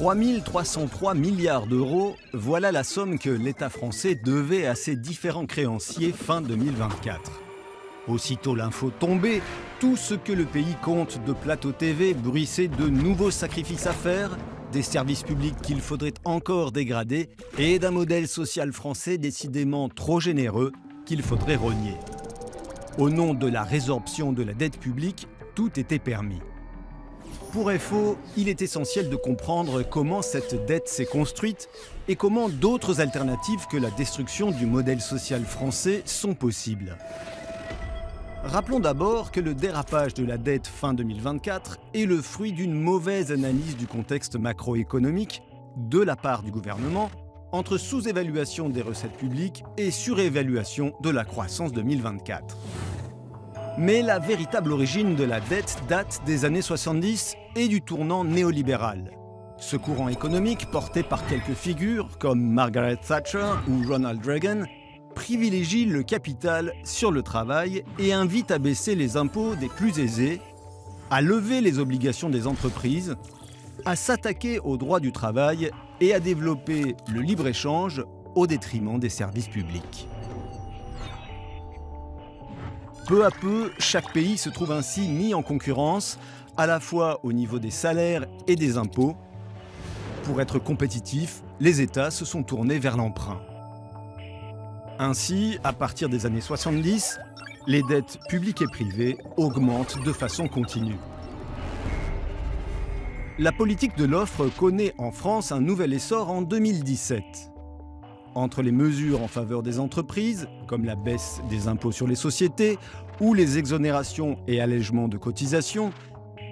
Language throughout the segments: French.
3 303 milliards d'euros, voilà la somme que l'État français devait à ses différents créanciers fin 2024. Aussitôt l'info tombée, tout ce que le pays compte de plateau TV bruissait de nouveaux sacrifices à faire, des services publics qu'il faudrait encore dégrader et d'un modèle social français décidément trop généreux qu'il faudrait rogner. Au nom de la résorption de la dette publique, tout était permis. Pour FO, il est essentiel de comprendre comment cette dette s'est construite et comment d'autres alternatives que la destruction du modèle social français sont possibles. Rappelons d'abord que le dérapage de la dette fin 2024 est le fruit d'une mauvaise analyse du contexte macroéconomique de la part du gouvernement entre sous-évaluation des recettes publiques et surévaluation de la croissance 2024. Mais la véritable origine de la dette date des années 70 et du tournant néolibéral. Ce courant économique, porté par quelques figures comme Margaret Thatcher ou Ronald Reagan, privilégie le capital sur le travail et invite à baisser les impôts des plus aisés, à lever les obligations des entreprises, à s'attaquer aux droits du travail et à développer le libre-échange au détriment des services publics. Peu à peu, chaque pays se trouve ainsi mis en concurrence, à la fois au niveau des salaires et des impôts. Pour être compétitifs, les États se sont tournés vers l'emprunt. Ainsi, à partir des années 70, les dettes publiques et privées augmentent de façon continue. La politique de l'offre connaît en France un nouvel essor en 2017. Entre les mesures en faveur des entreprises, comme la baisse des impôts sur les sociétés ou les exonérations et allègements de cotisations,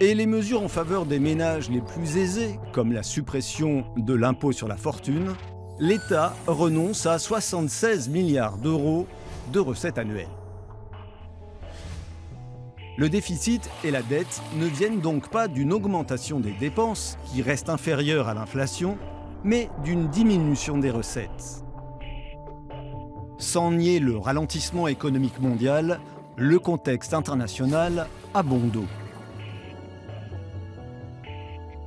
et les mesures en faveur des ménages les plus aisés, comme la suppression de l'impôt sur la fortune, l'État renonce à 76 milliards d'euros de recettes annuelles. Le déficit et la dette ne viennent donc pas d'une augmentation des dépenses, qui reste inférieure à l'inflation, mais d'une diminution des recettes. Sans nier le ralentissement économique mondial, le contexte international a bon dos.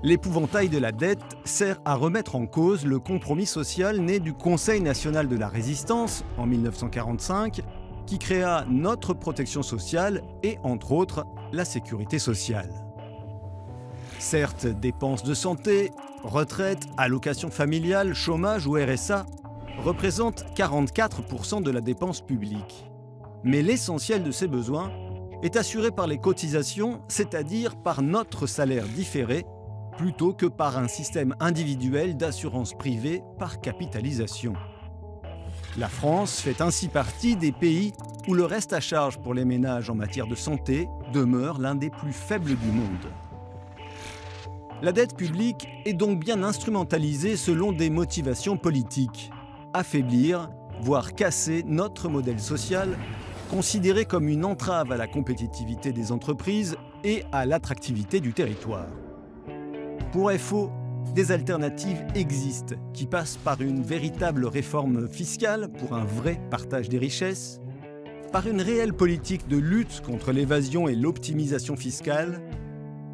L'épouvantail de la dette sert à remettre en cause le compromis social né du Conseil national de la résistance en 1945, qui créa notre protection sociale et, entre autres, la sécurité sociale. Certes, dépenses de santé, retraite, allocations familiales, chômage ou RSA représentent 44% de la dépense publique. Mais l'essentiel de ces besoins est assuré par les cotisations, c'est-à-dire par notre salaire différé, plutôt que par un système individuel d'assurance privée par capitalisation. La France fait ainsi partie des pays où le reste à charge pour les ménages en matière de santé demeure l'un des plus faibles du monde. La dette publique est donc bien instrumentalisée selon des motivations politiques. Affaiblir, voire casser notre modèle social, considéré comme une entrave à la compétitivité des entreprises et à l'attractivité du territoire. Pour FO, des alternatives existent qui passent par une véritable réforme fiscale pour un vrai partage des richesses, par une réelle politique de lutte contre l'évasion et l'optimisation fiscale,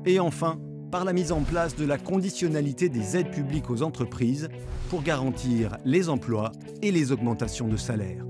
et enfin par la mise en place de la conditionnalité des aides publiques aux entreprises pour garantir les emplois et les augmentations de salaire.